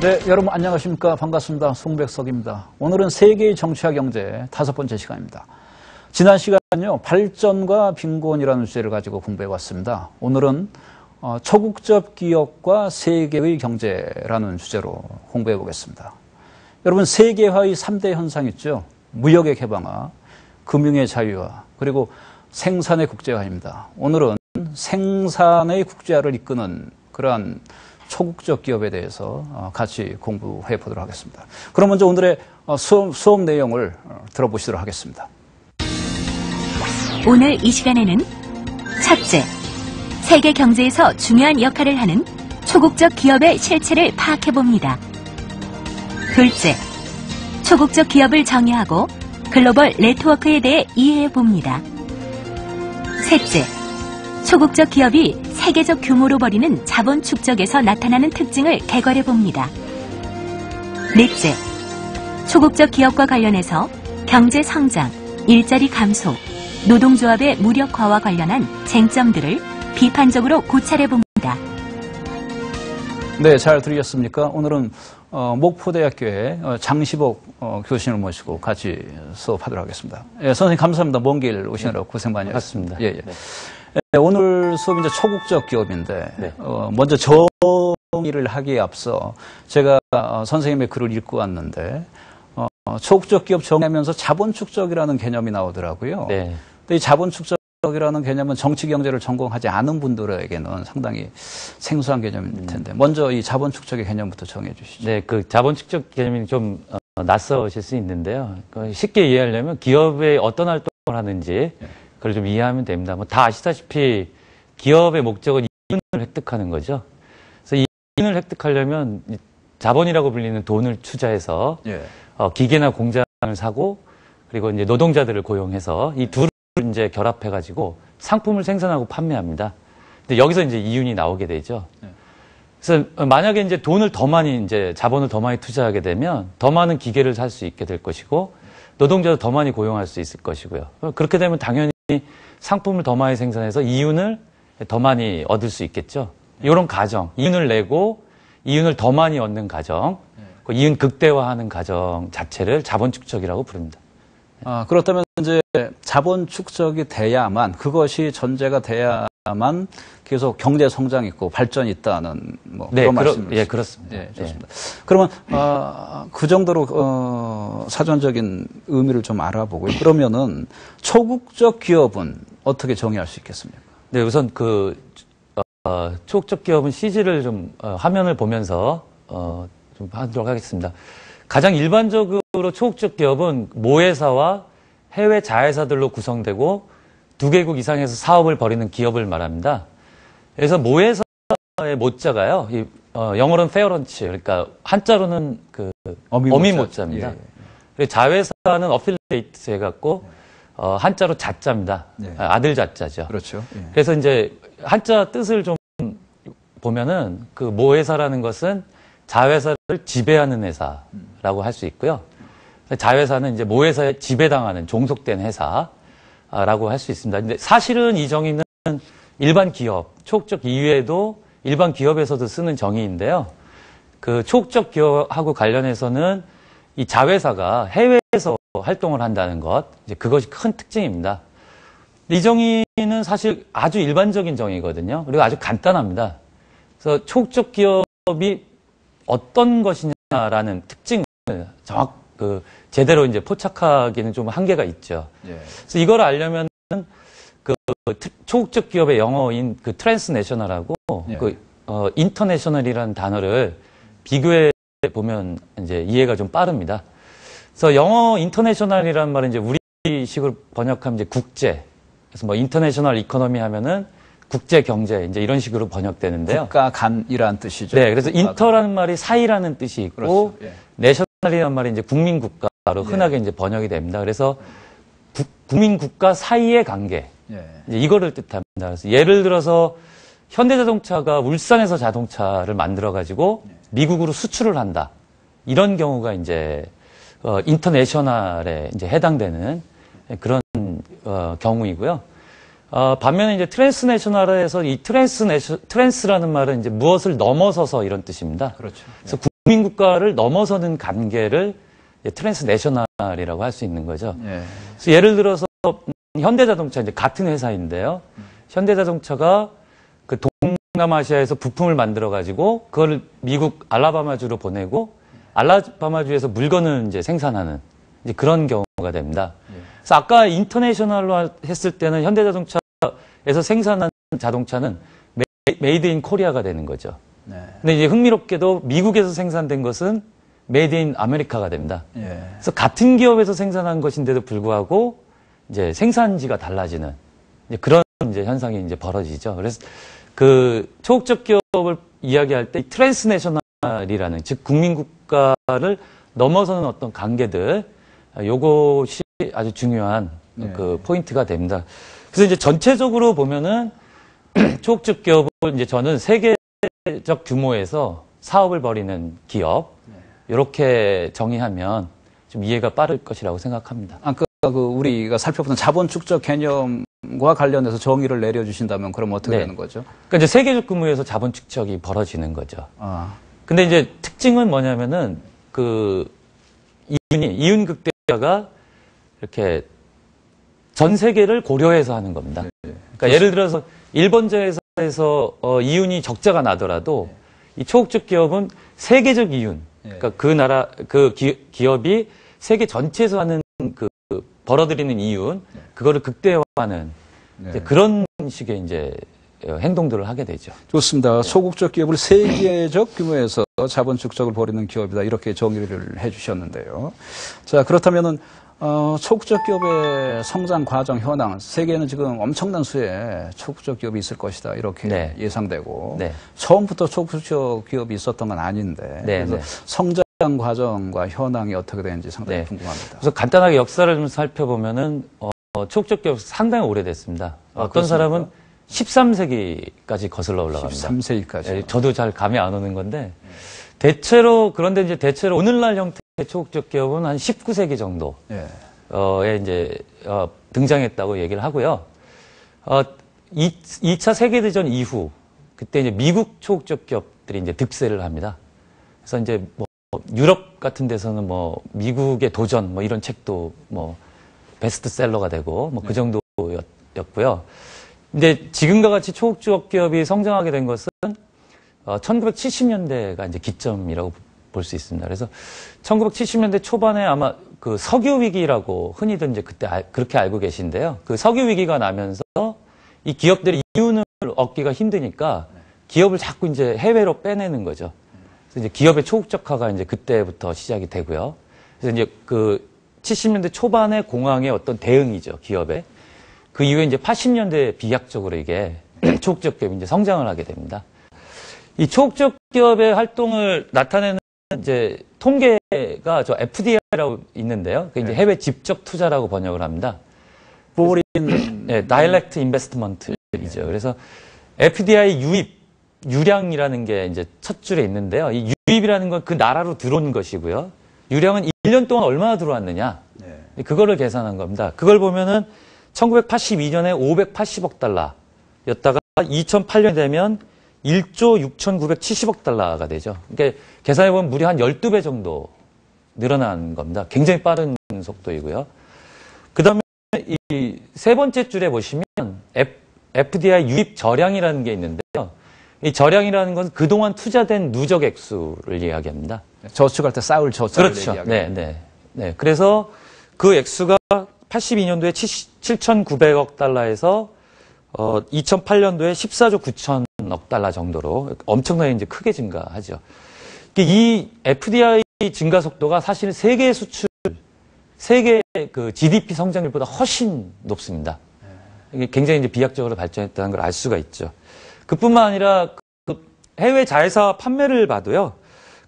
네, 여러분 안녕하십니까? 반갑습니다. 송백석입니다. 오늘은 세계의 정치와 경제 5번째 시간입니다. 지난 시간은요, 발전과 빈곤이라는 주제를 가지고 공부해 왔습니다. 오늘은 초국적 기업과 세계의 경제라는 주제로 공부해 보겠습니다. 여러분, 세계화의 3대 현상 있죠? 무역의 개방화, 금융의 자유화, 그리고 생산의 국제화입니다. 오늘은 생산의 국제화를 이끄는 그러한 초국적 기업에 대해서 같이 공부해 보도록 하겠습니다. 그럼 먼저 오늘의 수업 내용을 들어보시도록 하겠습니다. 오늘 이 시간에는 첫째, 세계 경제에서 중요한 역할을 하는 초국적 기업의 실체를 파악해 봅니다. 둘째, 초국적 기업을 정의하고 글로벌 네트워크에 대해 이해해 봅니다. 셋째, 초국적 기업이 세계적 규모로 벌이는 자본 축적에서 나타나는 특징을 개괄해 봅니다. 넷째, 초국적 기업과 관련해서 경제 성장, 일자리 감소, 노동조합의 무력화와 관련한 쟁점들을 비판적으로 고찰해 봅니다. 네, 잘 들으셨습니까? 오늘은 목포대학교의 장시복 교수님을 모시고 같이 수업하도록 하겠습니다. 예, 선생님 감사합니다. 먼 길 오시느라고 고생 많이 하셨습니다. 예, 예. 네, 오늘 수업이 이제 초국적 기업인데, 네. 먼저 정의를 하기에 앞서 제가 선생님의 글을 읽고 왔는데, 초국적 기업 정의하면서 자본축적이라는 개념이 나오더라고요. 네. 근데 이 자본축적이라는 개념은 정치 경제를 전공하지 않은 분들에게는 상당히 생소한 개념일 텐데, 먼저 이 자본축적의 개념부터 정해 주시죠. 네, 그 자본축적 개념이 좀 낯서실 수 있는데요. 쉽게 이해하려면 기업의 어떤 활동을 하는지, 네. 그걸 좀 이해하면 됩니다. 뭐 다 아시다시피 기업의 목적은 이윤을 획득하는 거죠. 그래서 이윤을 획득하려면 자본이라고 불리는 돈을 투자해서 예. 기계나 공장을 사고 그리고 이제 노동자들을 고용해서 이 둘을 이제 결합해가지고 상품을 생산하고 판매합니다. 근데 여기서 이제 이윤이 나오게 되죠. 예. 그래서 만약에 이제 돈을 더 많이 이제 자본을 더 많이 투자하게 되면 더 많은 기계를 살 수 있게 될 것이고 노동자도 더 많이 고용할 수 있을 것이고요. 그렇게 되면 당연히 상품을 더 많이 생산해서 이윤을 더 많이 얻을 수 있겠죠. 이런 가정, 이윤을 내고 이윤을 더 많이 얻는 가정, 그 이윤 극대화하는 가정 자체를 자본축적이라고 부릅니다. 그렇다면 이제 자본축적이 돼야만, 그것이 전제가 돼야만 계속 경제 성장이 있고 발전이 있다는 뭐 네, 그런 말씀이시죠? 예, 그렇습니다. 예, 좋습니다. 네. 그러면 그 정도로 사전적인 의미를 좀 알아보고요. 그러면은 초국적 기업은 어떻게 정의할 수 있겠습니까? 네, 우선 초국적 기업은 CG를 좀 화면을 보면서 좀 하도록 하겠습니다. 가장 일반적으로 초국적 기업은 모회사와 해외 자회사들로 구성되고 2개국 이상에서 사업을 벌이는 기업을 말합니다. 그래서 모회사의 모자가요, 영어로는 페어런치, 그러니까 한자로는 어미 모자입니다. 예. 자회사는 어필레이트 해갖고 한자로 자자입니다. 예. 아들 자자죠. 그렇죠. 예. 그래서 이제 한자 뜻을 좀 보면은 그 모회사라는 것은 자회사를 지배하는 회사라고 할 수 있고요. 자회사는 이제 모회사에 지배당하는 종속된 회사라고 할 수 있습니다. 근데 사실은 이 정의는 일반 기업, 초국적 이외에도 일반 기업에서도 쓰는 정의인데요. 그 초국적 기업하고 관련해서는 이 자회사가 해외에서 활동을 한다는 것, 이제 그것이 큰 특징입니다. 이 정의는 사실 아주 일반적인 정의거든요. 그리고 아주 간단합니다. 그래서 초국적 기업이 어떤 것이냐라는 특징을 제대로 이제 포착하기는 좀 한계가 있죠. 예. 그래서 이걸 알려면 초국적 기업의 영어인 트랜스내셔널하고 예. 인터내셔널이라는 단어를 비교해 보면 이제 이해가 좀 빠릅니다. 그래서 영어 인터내셔널이라는 말은 이제 우리식으로 번역하면 이제 국제. 그래서 뭐 인터내셔널 이코노미 하면은 국제 경제 이제 이런 식으로 번역되는데요. 국가 간이라는 뜻이죠. 네, 그래서 인터라는 말이 사이라는 뜻이 있고 그렇죠. 예. 내셔널이라는 말이 이제 국민 국가로 흔하게 이제 번역이 됩니다. 그래서 국민 국가 사이의 관계. 예. 이제 이거를 뜻합니다. 그래서 예를 들어서 현대자동차가 울산에서 자동차를 만들어 가지고 미국으로 수출을 한다. 이런 경우가 이제 인터내셔널에 이제 해당되는 그런 경우이고요. 반면에 이제 트랜스내셔널에서 이 트랜스라는 말은 이제 무엇을 넘어서서 이런 뜻입니다. 그렇죠. 그래서 국민 국가를 넘어서는 관계를 트랜스내셔널이라고 할 수 있는 거죠. 예. 그래서 예를 들어서 현대자동차 이제 같은 회사인데요. 현대자동차가 그 동남아시아에서 부품을 만들어 가지고 그걸 미국 알라바마주로 보내고 알라바마주에서 물건을 이제 생산하는 이제 그런 경우가 됩니다. 그래서 아까 인터내셔널로 했을 때는 현대자동차에서 생산한 자동차는 메이드 인 코리아가 되는 거죠. 네. 근데 이제 흥미롭게도 미국에서 생산된 것은 메이드 인 아메리카가 됩니다. 예. 그래서 같은 기업에서 생산한 것인데도 불구하고 이제 생산지가 달라지는 이제 그런 이제 현상이 이제 벌어지죠. 그래서 그 초국적 기업을 이야기할 때 트랜스내셔널이라는 즉 국민 국가를 넘어서는 어떤 관계들 요것이 아주 중요한 그 포인트가 됩니다. 그래서 이제 전체적으로 보면은 초국적 기업은 이제 저는 세계적 규모에서 사업을 벌이는 기업 이렇게 정의하면 좀 이해가 빠를 것이라고 생각합니다. 아까 우리가 살펴보던 자본 축적 개념과 관련해서 정의를 내려주신다면 그럼 어떻게 되는 거죠? 그러니까 이제 세계적 규모에서 자본 축적이 벌어지는 거죠. 아. 근데 이제 특징은 뭐냐면은 그 이윤 극대화가 이렇게 전 세계를 고려해서 하는 겁니다. 그러니까 예를 들어서 일본제에서 이윤이 적자가 나더라도 이 초국적 기업은 세계적 이윤, 그러니까 그 나라 그 기업이 세계 전체에서 하는 그 벌어들이는 이윤, 그거를 극대화하는 이제 그런 식의 이제 행동들을 하게 되죠. 좋습니다. 소국적 기업을 세계적 규모에서 자본 축적을 벌이는 기업이다. 이렇게 정의를 해주셨는데요. 자, 그렇다면은 초국적 기업의 성장 과정 현황, 세계에는 지금 엄청난 수의 초국적 기업이 있을 것이다. 이렇게 예상되고 처음부터 초국적 기업이 있었던 건 아닌데 그래서 성장 과정과 현황이 어떻게 되는지 상당히 궁금합니다. 그래서 간단하게 역사를 좀 살펴보면은 초국적 기업 상당히 오래됐습니다. 어떤 사람은 13세기까지 거슬러 올라갑니다. 13세기까지. 저도 잘 감이 안 오는 건데 대체로 오늘날 형태의 초국적 기업은 한 19세기 정도에 이제 등장했다고 얘기를 하고요. 2차 세계대전 이후 그때 이제 미국 초국적 기업들이 이제 득세를 합니다. 그래서 이제 뭐 유럽 같은 데서는 뭐 미국의 도전 뭐 이런 책도 뭐 베스트셀러가 되고 뭐 그 정도였고요. 근데 지금과 같이 초국적 기업이 성장하게 된 것은 1970년대가 이제 기점이라고 볼 수 있습니다. 그래서 1970년대 초반에 아마 그 석유 위기라고 흔히들 이제 그때 그렇게 알고 계신데요. 그 석유 위기가 나면서 이 기업들이 이윤을 얻기가 힘드니까 기업을 자꾸 이제 해외로 빼내는 거죠. 그래서 이제 기업의 초국적화가 이제 그때부터 시작이 되고요. 그래서 이제 그 70년대 초반의 공황의 어떤 대응이죠, 기업에. 그 이후에 이제 80년대에 비약적으로 이게 초국적 기업이 이제 성장을 하게 됩니다. 이 초국적 기업의 활동을 나타내는 이제 통계가 저 FDI라고 있는데요. 그 이제 해외 직접 투자라고 번역을 합니다. Foreign Direct Investment이죠. 그래서 FDI 유량이라는 게 이제 첫 줄에 있는데요. 이 유입이라는 건 그 나라로 들어온 것이고요. 유량은 1년 동안 얼마나 들어왔느냐. 그거를 계산한 겁니다. 그걸 보면은 1982년에 580억 달러였다가 2008년 되면 1조 6,970억 달러가 되죠. 그러니까 계산해보면 무려 한 12배 정도 늘어난 겁니다. 굉장히 빠른 속도이고요. 그 다음에 이 세 번째 줄에 보시면 FDI 유입 저량이라는 게 있는데요. 이 저량이라는 건 그동안 투자된 누적 액수를 이야기합니다. 저축할 때 쌓을 저축을 그렇죠. 네. 그래서 그 액수가 82년도에 7,900억 달러에서 2008년도에 14조 9천억 달러 정도로 엄청나게 이제 크게 증가하죠. 이 FDI 증가 속도가 사실 세계 수출, 세계 그 GDP 성장률보다 훨씬 높습니다. 이게 굉장히 이제 비약적으로 발전했다는 걸 알 수가 있죠. 그뿐만 아니라 그 해외 자회사 판매를 봐도요.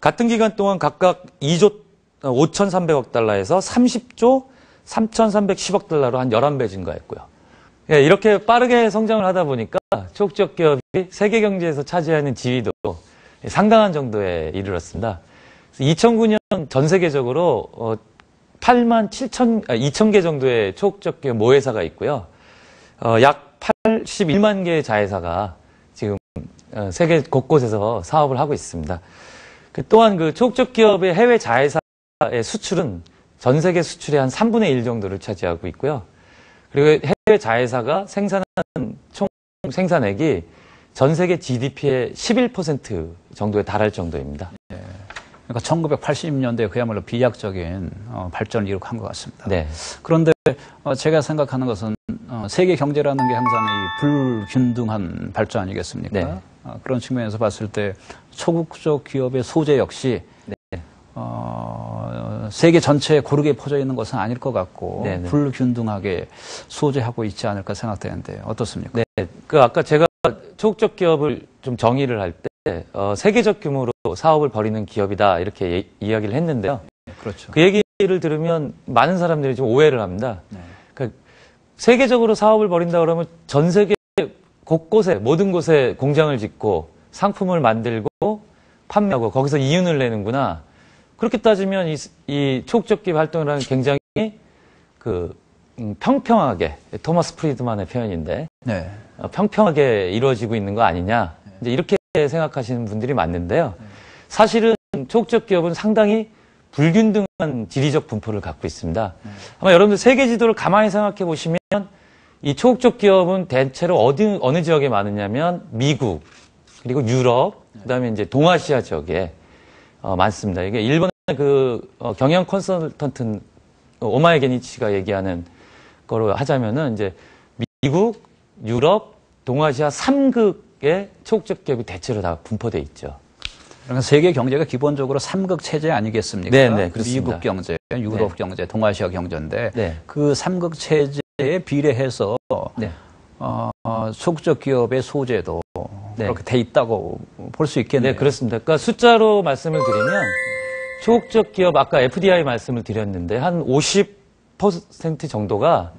같은 기간 동안 각각 2조 5,300억 달러에서 30조 3,310억 달러로 한 11배 증가했고요. 이렇게 빠르게 성장을 하다 보니까 초국적 기업이 세계 경제에서 차지하는 지위도 상당한 정도에 이르렀습니다. 2009년 전 세계적으로 2,000개 정도의 초국적 기업 모회사가 있고요. 약 81만 개의 자회사가 지금 세계 곳곳에서 사업을 하고 있습니다. 또한 그 초국적 기업의 해외 자회사의 수출은 전 세계 수출의 한 3분의 1 정도를 차지하고 있고요. 그리고 해외 자회사가 생산하는 총 생산액이 전 세계 GDP의 11% 정도에 달할 정도입니다. 네. 그러니까 1980년대에 그야말로 비약적인 발전을 이룩한 것 같습니다. 네. 그런데 제가 생각하는 것은 세계 경제라는 게 항상 이 불균등한 발전 아니겠습니까? 네. 그런 측면에서 봤을 때 초국적 기업의 소재 역시 네. 세계 전체에 고르게 퍼져 있는 것은 아닐 것 같고 네, 네. 불균등하게 소재하고 있지 않을까 생각되는데 어떻습니까? 네. 그 아까 제가 초국적 기업을 좀 정의를 할 때 세계적 규모로 사업을 벌이는 기업이다 이렇게 이야기를 했는데요. 네, 그렇죠. 그 얘기를 들으면 많은 사람들이 좀 오해를 합니다. 네. 그러니까 세계적으로 사업을 벌인다 그러면 전 세계 곳곳에 모든 곳에 공장을 짓고 상품을 만들고 판매하고 거기서 이윤을 내는구나. 그렇게 따지면 이 초국적 기업 활동을 하는 굉장히 평평하게 토마스 프리드만의 표현인데 네. 평평하게 이루어지고 있는 거 아니냐. 이제 이렇게 생각하시는 분들이 많는데요. 사실은 초국적 기업은 상당히 불균등한 지리적 분포를 갖고 있습니다. 아마 여러분들 세계 지도를 가만히 생각해 보시면 이 초국적 기업은 대체로 어느 지역에 많으냐면 미국, 그리고 유럽, 그다음에 이제 동아시아 지역에 많습니다. 이게 일본의 경영 컨설턴트 오마에 게니치가 얘기하는 거로 하자면은 이제 미국, 유럽, 동아시아 3극의 초국적 기업이 대체로 다 분포돼 있죠. 그러니까 세계 경제가 기본적으로 삼극 체제 아니겠습니까? 네, 네, 그렇습니다. 미국 경제, 유럽 네. 경제, 동아시아 경제인데 네. 그 삼극 체제에 비례해서 네. 초국적 기업의 소재도 네. 그렇게 돼 있다고 볼 수 있겠네요. 네, 그렇습니다. 그러니까 숫자로 말씀을 드리면 초국적 기업 아까 FDI 말씀을 드렸는데 한 50% 정도가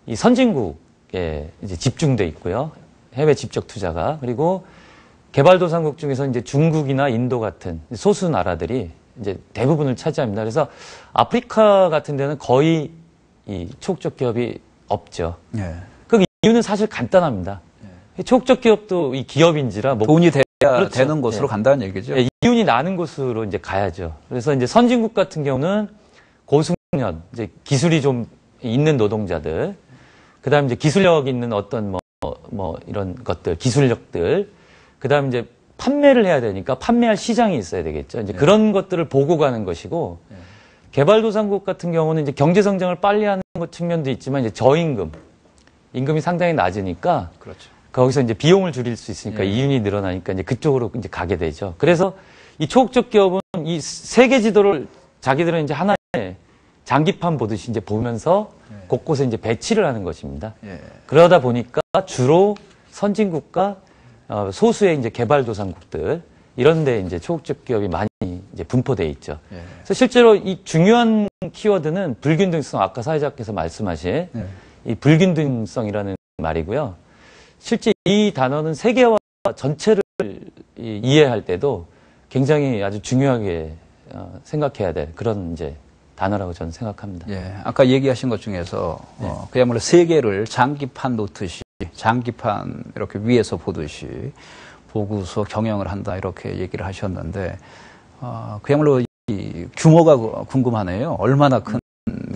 이 선진국에 이제 집중돼 있고요. 해외 직접 투자가. 그리고 개발도상국 중에서 이제 중국이나 인도 같은 소수 나라들이 이제 대부분을 차지합니다. 그래서 아프리카 같은 데는 거의 이 초국적 기업이 없죠. 네. 그 이유는 사실 간단합니다. 초국적 기업도 이 기업인지라 돈이 돼야 그렇죠. 되는 곳으로 간다는 얘기죠. 네, 이윤이 나는 곳으로 이제 가야죠. 그래서 이제 선진국 같은 경우는 고숙련, 이제 기술이 좀 있는 노동자들, 그다음 이제 기술력 있는 어떤 뭐 이런 것들, 기술력들, 그다음 이제 판매를 해야 되니까 판매할 시장이 있어야 되겠죠. 이제 그런 것들을 보고 가는 것이고, 개발도상국 같은 경우는 이제 경제 성장을 빨리 하는 것 측면도 있지만 이제 임금이 상당히 낮으니까 그렇죠. 거기서 이제 비용을 줄일 수 있으니까 이윤이 늘어나니까 이제 그쪽으로 이제 가게 되죠. 그래서 이 초국적 기업은 이 세계 지도를 자기들은 이제 하나의 장기판 보듯이 이제 보면서 곳곳에 이제 배치를 하는 것입니다. 그러다 보니까 주로 선진국과 소수의 이제 개발도상국들 이런 데 이제 초국적 기업이 많이 이제 분포되어 있죠. 그래서 실제로 이 중요한 키워드는 불균등성, 아까 사회자께서 말씀하신 이 불균등성이라는 말이고요. 실제 이 단어는 세계화 전체를 이해할 때도 굉장히 아주 중요하게 생각해야 될 그런 이제 단어라고 저는 생각합니다. 예, 아까 얘기하신 것 중에서 그야말로 세계를 장기판 놓듯이 장기판 이렇게 위에서 보듯이 보고서 경영을 한다 이렇게 얘기를 하셨는데 그야말로 이 규모가 궁금하네요. 얼마나 큰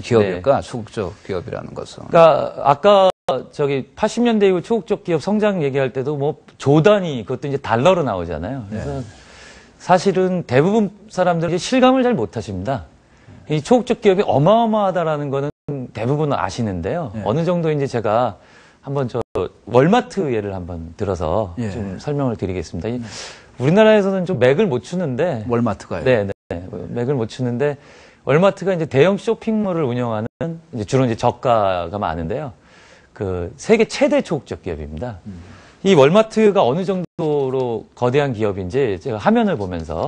기업일까? 초국적 기업이라는 것은. 그러니까 아까 80년대 이후 초국적 기업 성장 얘기할 때도 뭐 조단위 그것도 이제 달러로 나오잖아요. 그래서 사실은 대부분 사람들이 실감을 잘 못하십니다. 이 초국적 기업이 어마어마하다라는 거는 대부분 아시는데요. 어느 정도인지 제가 한번 월마트 예를 한번 들어서 좀 설명을 드리겠습니다. 우리나라에서는 좀 맥을 못 추는데 월마트가요? 네, 맥을 못 추는데 월마트가 이제 대형 쇼핑몰을 운영하는 이제 주로 이제 저가가 많은데요. 그 세계 최대 초국적 기업입니다. 이 월마트가 어느 정도로 거대한 기업인지 제가 화면을 보면서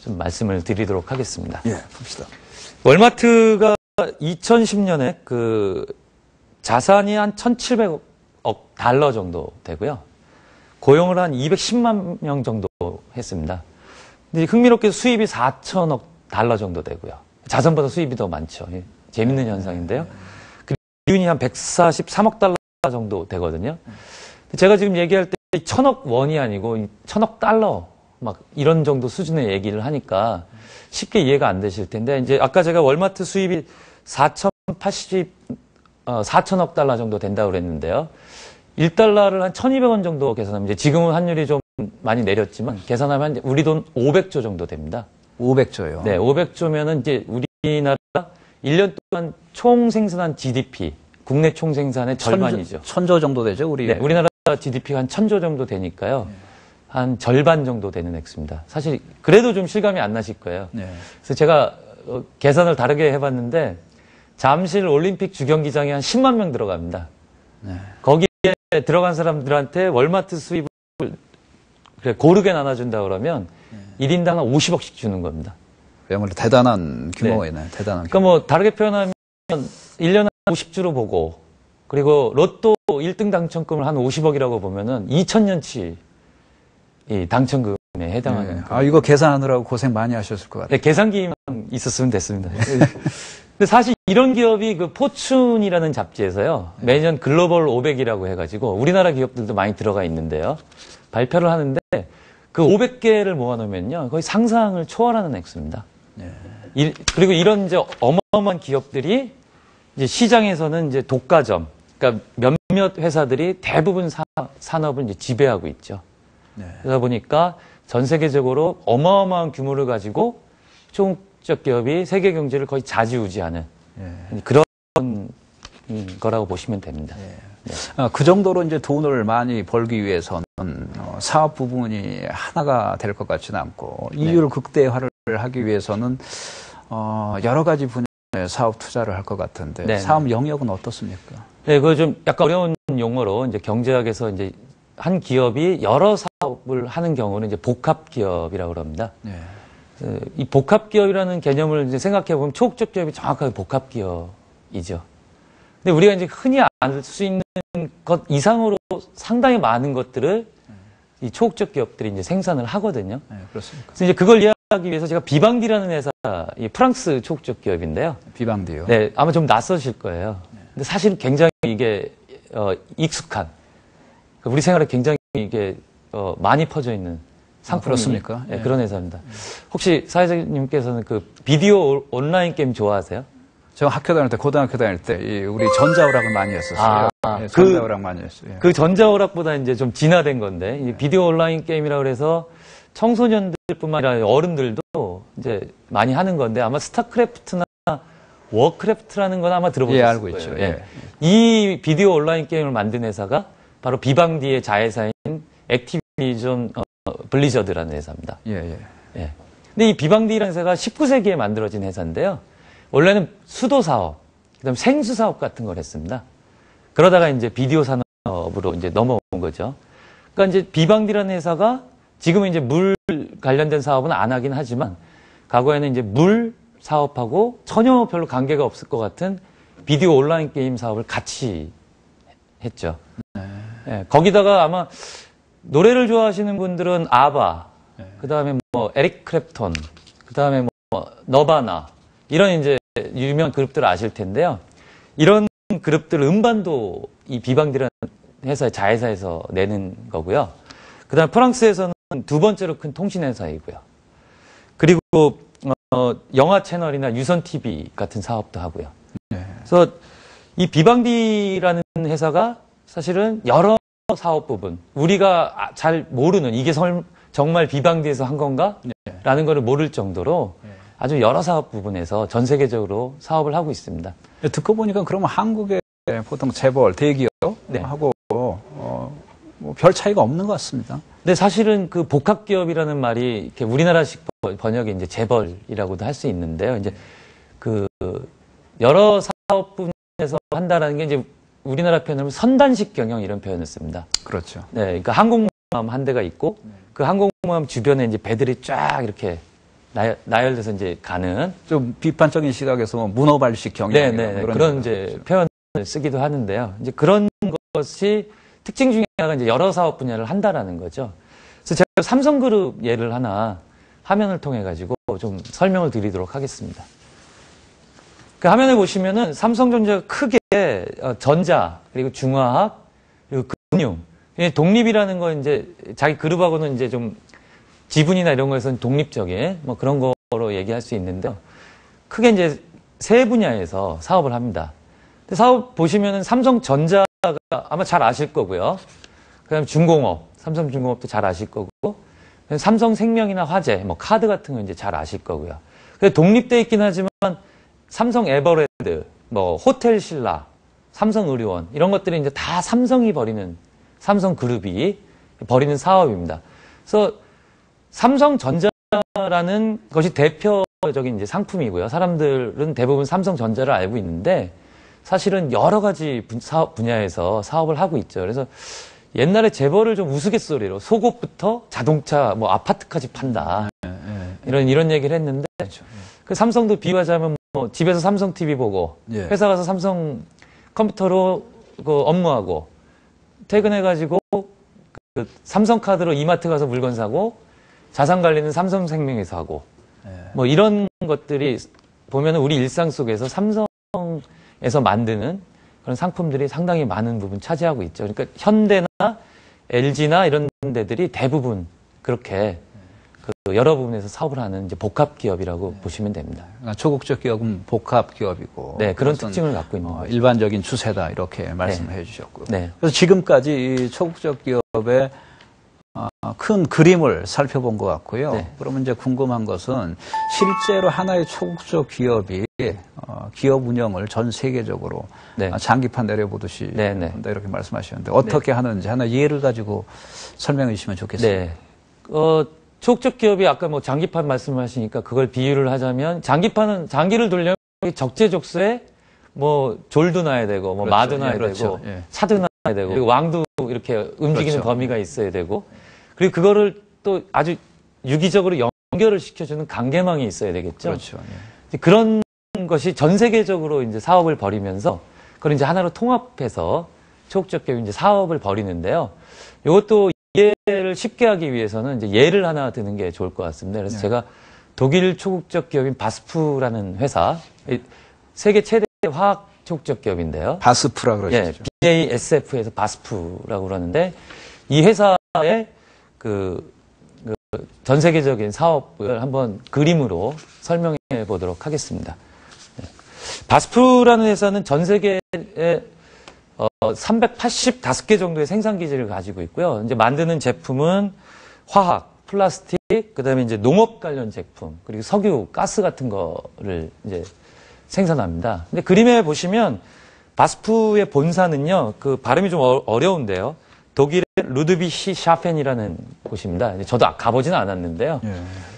좀 말씀을 드리도록 하겠습니다. 예, 봅시다. 월마트가 2010년에 그 자산이 한 1,700억 달러 정도 되고요. 고용을 한 210만 명 정도 했습니다. 근데 흥미롭게 수입이 4천억 달러 정도 되고요. 자산보다 수입이 더 많죠. 재밌는 현상인데요. 그 이윤이 한 143억 달러 정도 되거든요. 제가 지금 얘기할 때 1,000억 원이 아니고 1,000억 달러 막 이런 정도 수준의 얘기를 하니까 쉽게 이해가 안 되실 텐데 이제 아까 제가 월마트 수입이 4,000억 달러 정도 된다고 그랬는데요. 1달러를 한 1,200원 정도 계산하면 이제 지금은 환율이 좀 많이 내렸지만 계산하면 우리 돈 500조 정도 됩니다. 500조요. 네, 500조면은 이제 우리나라 1년 동안 총 생산한 GDP, 국내 총 생산의 절반이죠. 1,000조 정도 되죠, 우리. 네, 우리나라 GDP가 한 1,000조 정도 되니까요. 한 절반 정도 되는 액수입니다. 사실 그래도 좀 실감이 안 나실 거예요. 네. 그래서 제가 계산을 다르게 해봤는데 잠실 올림픽 주경기장에 한 10만 명 들어갑니다. 네. 거기에 들어간 사람들한테 월마트 수입을 고르게 나눠준다 그러면 1인당 한 50억씩 주는 겁니다. 그야말로 대단한 규모이네. 대단한 그러니까 뭐 다르게 표현하면 1년에 50주로 보고 그리고 로또 1등 당첨금을 한 50억이라고 보면은 2000년치 이 당첨금에 해당하는. 네. 아, 이거 계산하느라고 고생 많이 하셨을 것 같아요. 네, 계산기만 있었으면 됐습니다. 근데 사실 이런 기업이 그 포춘이라는 잡지에서요. 매년 글로벌 500이라고 해가지고 우리나라 기업들도 많이 들어가 있는데요. 발표를 하는데 그 500개를 모아놓으면요. 거의 상상을 초월하는 액수입니다. 네. 그리고 이런 이제 어마어마한 기업들이 이제 시장에서는 이제 독과점, 그러니까 몇몇 회사들이 대부분 산업을 이제 지배하고 있죠. 네. 그러다 보니까 전 세계적으로 어마어마한 규모를 가지고 초국적 기업이 세계 경제를 거의 좌지우지하는 그런 거라고 보시면 됩니다. 네. 그 정도로 이제 돈을 많이 벌기 위해서는 사업 부분이 하나가 될 것 같지는 않고 이율 극대화를 하기 위해서는 여러 가지 분야의 사업 투자를 할 것 같은데 네. 사업 영역은 어떻습니까? 네, 그거 좀 약간 어려운 용어로 이제 경제학에서 이제 한 기업이 여러 사업을 하는 경우는 이제 복합 기업이라고 합니다. 네. 이 복합 기업이라는 개념을 이제 생각해 보면 초국적 기업이 정확하게 복합 기업이죠. 근데 우리가 이제 흔히 알 수 있는 것 이상으로 상당히 많은 것들을 이 초국적 기업들이 이제 생산을 하거든요. 네, 그렇습니까? 그래서 이제 그걸 이해하기 위해서 제가 비방디라는 회사, 이 프랑스 초국적 기업인데요. 비방디요. 네, 아마 좀 낯서실 거예요. 근데 사실 굉장히 이게 익숙한, 우리 생활에 굉장히 이게 많이 퍼져 있는 상품이 그렇습니까? 네, 그런 회사입니다. 혹시 사회자님께서는 그 비디오 온라인 게임 좋아하세요? 제가 학교 다닐 때, 고등학교 다닐 때, 우리 전자오락을 많이 했었어요. 네, 전자오락 많이 했어요. 그 전자오락보다 이제 좀 진화된 건데, 이 비디오 온라인 게임이라고 해서 청소년들뿐만 아니라 어른들도 이제 많이 하는 건데, 아마 스타크래프트나 워크래프트라는 건 아마 들어보셨을 알고 거예요. 있죠. 예. 이 비디오 온라인 게임을 만든 회사가 바로 비방디의 자회사인 액티비전 블리저드라는 회사입니다. 예. 근데 이 비방디라는 회사가 19세기에 만들어진 회사인데요. 원래는 수도 사업, 그다음 생수 사업 같은 걸 했습니다. 그러다가 이제 비디오 산업으로 이제 넘어온 거죠. 그러니까 이제 비방디라는 회사가 지금은 이제 물 관련된 사업은 안 하긴 하지만 과거에는 이제 물 사업하고 전혀 별로 관계가 없을 것 같은 비디오 온라인 게임 사업을 같이 했죠. 네, 거기다가 아마 노래를 좋아하시는 분들은 아바, 그다음에 뭐 에릭 크랩톤, 그다음에 뭐 너바나 이런 이제 유명한 그룹들을 아실 텐데요. 이런 그룹들 음반도 이 비방디라는 회사의 자회사에서 내는 거고요. 그다음 프랑스에서는 두 번째로 큰 통신 회사이고요. 그리고 영화 채널이나 유선 TV 같은 사업도 하고요. 그래서 이 비방디라는 회사가 사실은 여러 사업 부분, 우리가 잘 모르는 이게 정말 비방디에서 한 건가? 라는 거를 모를 정도로 아주 여러 사업 부분에서 전 세계적으로 사업을 하고 있습니다. 듣고 보니까 그러면 한국의 보통 재벌, 대기업 하고 뭐 별 차이가 없는 것 같습니다. 근데 사실은 그 복합기업이라는 말이 이렇게 우리나라식 번역이 이제 재벌이라고도 할 수 있는데요. 이제 그 여러 사업 부분에서 한다라는 게 이제 우리나라 표현으로 선단식 경영 이런 표현을 씁니다. 그렇죠. 네, 그러니까 항공모함 한 대가 있고 그 항공모함 주변에 이제 배들이 쫙 이렇게 나열돼서 이제 가는 좀 비판적인 시각에서 문어발식 경영 네, 그런 이제 표현을 쓰기도 하는데요. 이제 그런 것이 특징 중에 하나가 이제 여러 사업 분야를 한다라는 거죠. 그래서 제가 삼성그룹 예를 하나 화면을 통해 가지고 좀 설명을 드리도록 하겠습니다. 그 화면에 보시면은 삼성전자가 크게 전자 그리고 중화학 그리고 금융 독립이라는 건 이제 자기 그룹하고는 이제 좀 지분이나 이런 거에서는 독립적인 뭐 그런 거로 얘기할 수 있는데요. 크게 이제 세 분야에서 사업을 합니다. 근데 사업 보시면은 삼성전자가 아마 잘 아실 거고요. 그다음에 중공업, 삼성중공업도 잘 아실 거고, 삼성생명이나 화재, 뭐 카드 같은 거 이제 잘 아실 거고요. 근데 독립돼 있긴 하지만 삼성 에버랜드, 뭐 호텔 신라, 삼성의료원 이런 것들이 이제 다 삼성이 벌이는 삼성그룹이 벌이는 사업입니다. 그래서 삼성전자라는 것이 대표적인 이제 상품이고요. 사람들은 대부분 삼성전자를 알고 있는데 사실은 여러 가지 사업 분야에서 사업을 하고 있죠. 그래서 옛날에 재벌을 좀 우스갯소리로 속옷부터 자동차, 뭐 아파트까지 판다. 이런 얘기를 했는데 그 삼성도 비유하자면 뭐 집에서 삼성 TV 보고 회사 가서 삼성 컴퓨터로 그 업무하고 퇴근해가지고 그 삼성카드로 이마트 가서 물건 사고 자산 관리는 삼성생명에서 하고 뭐 이런 것들이 보면 우리 일상 속에서 삼성에서 만드는 그런 상품들이 상당히 많은 부분 차지하고 있죠. 그러니까 현대나 LG나 이런 데들이 대부분 그렇게 그 여러 부분에서 사업을 하는 이제 복합 기업이라고 보시면 됩니다. 그러니까 초국적 기업은 복합 기업이고, 네, 그런 특징을 갖고 있는 거죠. 일반적인 추세다 이렇게 말씀을 해주셨고요. 네. 그래서 지금까지 이 초국적 기업의 큰 그림을 살펴본 것 같고요. 네. 그러면 이제 궁금한 것은 실제로 하나의 초국적 기업이 기업 운영을 전 세계적으로 네. 장기판 내려보듯이 네, 네. 한다 이렇게 말씀하셨는데 어떻게 하는지 하나 예를 가지고 설명해 주시면 좋겠습니다. 네. 초국적 기업이 아까 뭐 장기판 말씀하시니까 그걸 비유를 하자면 장기를 돌려면 적재적소에 뭐 졸도 나야 되고 뭐 그렇죠. 마도 나야 그렇죠. 되고 차도 나야 되고 그리고 왕도 이렇게 움직이는 그렇죠. 범위가 있어야 되고 그리고 그거를 또 아주 유기적으로 연결을 시켜주는 관계망이 있어야 되겠죠. 그렇죠. 그런 것이 전 세계적으로 이제 사업을 벌이면서 그걸 이제 하나로 통합해서 초국적 기업이 이제 사업을 벌이는데요. 이것도 이해를 쉽게 하기 위해서는 이제 예를 하나 드는 게 좋을 것 같습니다. 그래서 제가 독일 초국적 기업인 바스프라는 회사, 세계 최대 화학 초국적 기업인데요. 바스프라 그러시죠. BASF에서 바스프라고 그러는데 이 회사의 전 세계적인 사업을 한번 그림으로 설명해 보도록 하겠습니다. 바스프라는 회사는 전 세계에 385개 정도의 생산 기지를 가지고 있고요. 이제 만드는 제품은 화학, 플라스틱, 그다음에 이제 농업 관련 제품, 그리고 석유, 가스 같은 거를 이제 생산합니다. 근데 그림에 보시면 바스프의 본사는요, 그 발음이 좀 어려운데요. 독일의 루드비히 샤펜이라는 곳입니다. 저도 가보지는 않았는데요.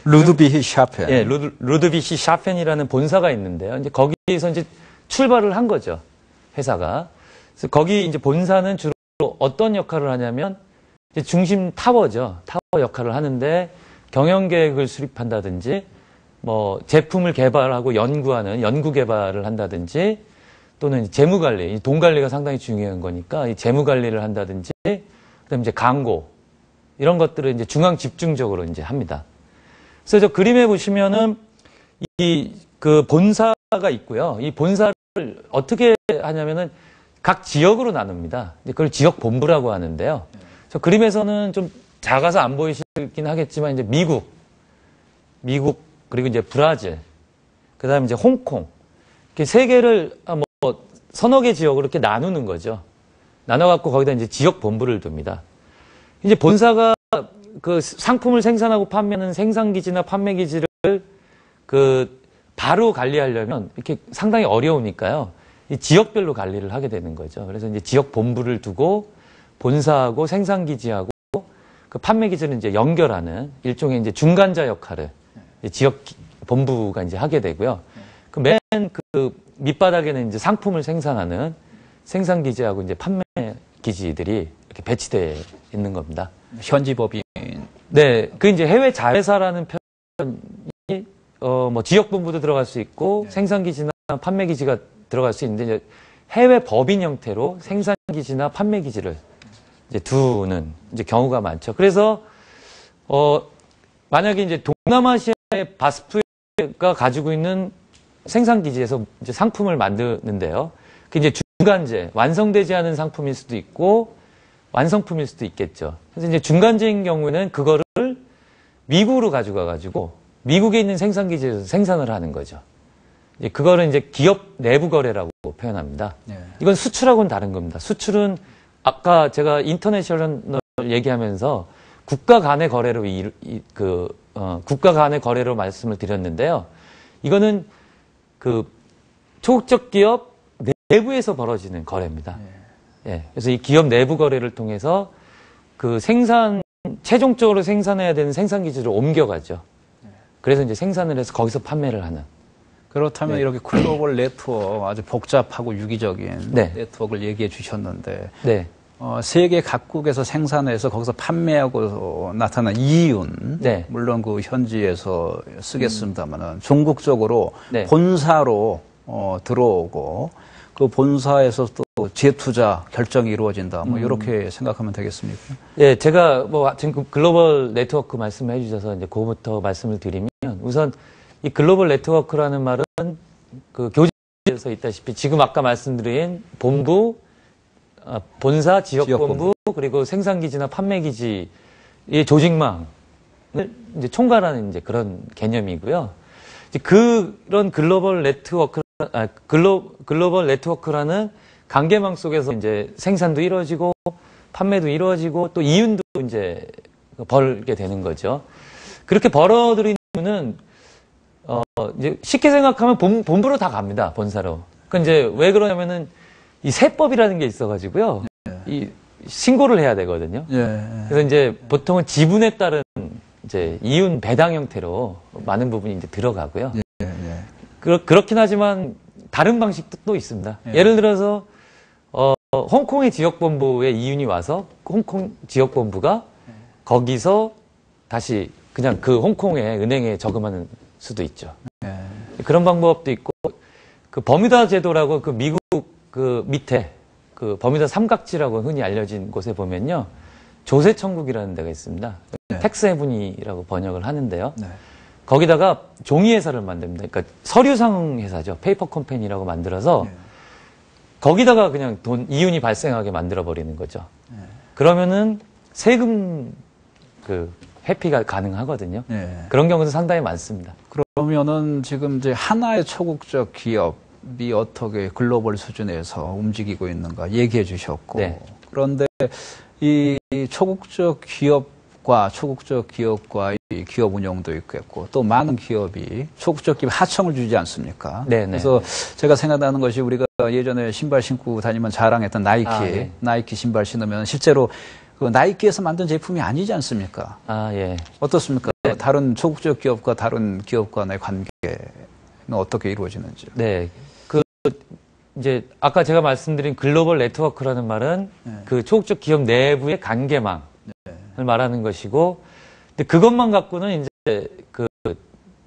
루드비히 샤펜. 예, 루드비히 샤펜이라는 본사가 있는데요. 이제 거기서 이제 출발을 한 거죠. 회사가. 그래서 거기 이제 본사는 주로 어떤 역할을 하냐면 이제 중심 타워죠. 타워 역할을 하는데 경영 계획을 수립한다든지 뭐 제품을 개발하고 연구하는 연구 개발을 한다든지 또는 재무 관리, 돈 관리가 상당히 중요한 거니까 이 재무 관리를 한다든지 그다음에 이제 광고 이런 것들을 이제 중앙 집중적으로 이제 합니다. 그래서 저 그림에 보시면은 그 본사가 있고요. 이 본사를 어떻게 하냐면은 각 지역으로 나눕니다. 그걸 지역 본부라고 하는데요. 저 그림에서는 좀 작아서 안 보이시긴 하겠지만 이제 미국 그리고 이제 브라질, 그다음에 이제 홍콩 이렇게 세 개를 뭐 서너 개 지역으로 이렇게 나누는 거죠. 나눠갖고 거기다 이제 지역 본부를 둡니다. 이제 본사가 그 상품을 생산하고 판매하는 생산기지나 판매기지를 바로 관리하려면 이렇게 상당히 어려우니까요. 이 지역별로 관리를 하게 되는 거죠. 그래서 이제 지역 본부를 두고 본사하고 생산기지하고 그 판매기지를 이제 연결하는 일종의 이제 중간자 역할을 지역 본부가 이제 하게 되고요. 맨 밑바닥에는 이제 상품을 생산하는 생산기지하고 이제 판매기지들이 이렇게 배치되어 있는 겁니다. 현지법인. 네. 그 이제 해외 자회사라는 표현이, 뭐 지역본부도 들어갈 수 있고 생산기지나 판매기지가 들어갈 수 있는데 이제 해외 법인 형태로 생산기지나 판매기지를 이제 두는 이제 경우가 많죠. 그래서, 만약에 이제 동남아시아의 바스프가 가지고 있는 생산기지에서 이제 상품을 만드는데요. 그 이제 중간재, 완성되지 않은 상품일 수도 있고, 완성품일 수도 있겠죠. 그래서 이제 중간재인 경우에는 그거를 미국으로 가져가가지고 미국에 있는 생산기지에서 생산을 하는 거죠. 이제 그거를 이제 기업 내부 거래라고 표현합니다. 네. 이건 수출하고는 다른 겁니다. 수출은 아까 제가 인터내셔널 얘기하면서 국가 간의 거래로 국가 간의 거래로 말씀을 드렸는데요. 이거는 그 초국적 기업 내부에서 벌어지는 거래입니다. 예. 그래서 이 기업 내부 거래를 통해서 그 최종적으로 생산해야 되는 생산 기지를 옮겨가죠. 그래서 이제 생산을 해서 거기서 판매를 하는. 그렇다면 이렇게 글로벌 네트워크, 아주 복잡하고 유기적인 네. 네트워크를 얘기해 주셨는데, 네. 세계 각국에서 생산해서 거기서 판매하고 나타난 이윤, 네. 물론 그 현지에서 쓰겠습니다만은 종국적으로 네. 본사로 들어오고 그 본사에서 또 재투자 결정이 이루어진다. 뭐 이렇게 생각하면 되겠습니까? 예, 제가 뭐 지금 글로벌 네트워크 말씀해 주셔서 이제 그거부터 말씀을 드리면 우선 이 글로벌 네트워크라는 말은 그 교재에서 있다시피 지금 아까 말씀드린 본부, 본사, 지역본부, 그리고 생산기지나 판매기지의 조직망을 이제 총괄하는 이제 그런 개념이고요. 이제 그런 글로벌 네트워크라는 관계망 속에서 이제 생산도 이루어지고 판매도 이루어지고 또 이윤도 이제 벌게 되는 거죠. 그렇게 벌어들이는 이유는 이제 쉽게 생각하면 본부로 다 갑니다. 본사로. 그 이제 왜 그러냐면은 이 세법이라는 게 있어가지고요. 이 신고를 해야 되거든요. 그래서 이제 보통은 지분에 따른 이제 이윤 배당 형태로 많은 부분이 이제 들어가고요. 그렇긴 하지만 다른 방식도 또 있습니다. 예를 들어서 홍콩의 지역본부에 이윤이 와서 홍콩 지역본부가 거기서 다시 그냥 그 홍콩의 은행에 저금하는 수도 있죠. 그런 방법도 있고 그 버뮤다 제도라고 그 미국 그 밑에 그 버뮤다 삼각지라고 흔히 알려진 곳에 보면요. 조세 천국이라는 데가 있습니다. 텍스 헤븐이라고 번역을 하는데요. 거기다가 종이 회사를 만듭니다. 그러니까 서류상 회사죠. 페이퍼 컴퍼니라고 만들어서 거기다가 그냥 이윤이 발생하게 만들어 버리는 거죠. 그러면은 세금 회피가 가능하거든요. 그런 경우도 상당히 많습니다. 그러면은 지금 이제 하나의 초국적 기업이 어떻게 글로벌 수준에서 움직이고 있는가 얘기해 주셨고, 그런데 이 초국적 기업과 이 기업 운영도 있겠고 또 많은 기업이 초국적 기업 하청을 주지 않습니까? 그래서 제가 생각나는 것이 우리가 예전에 신발 신고 다니면 자랑했던 나이키 신발 신으면 실제로 그 나이키에서 만든 제품이 아니지 않습니까? 어떻습니까? 다른 초국적 기업과 다른 기업 간의 관계는 어떻게 이루어지는지? 이제 아까 제가 말씀드린 글로벌 네트워크라는 말은 그 초국적 기업 내부의 관계망을 말하는 것이고, 근데 그것만 갖고는 이제 그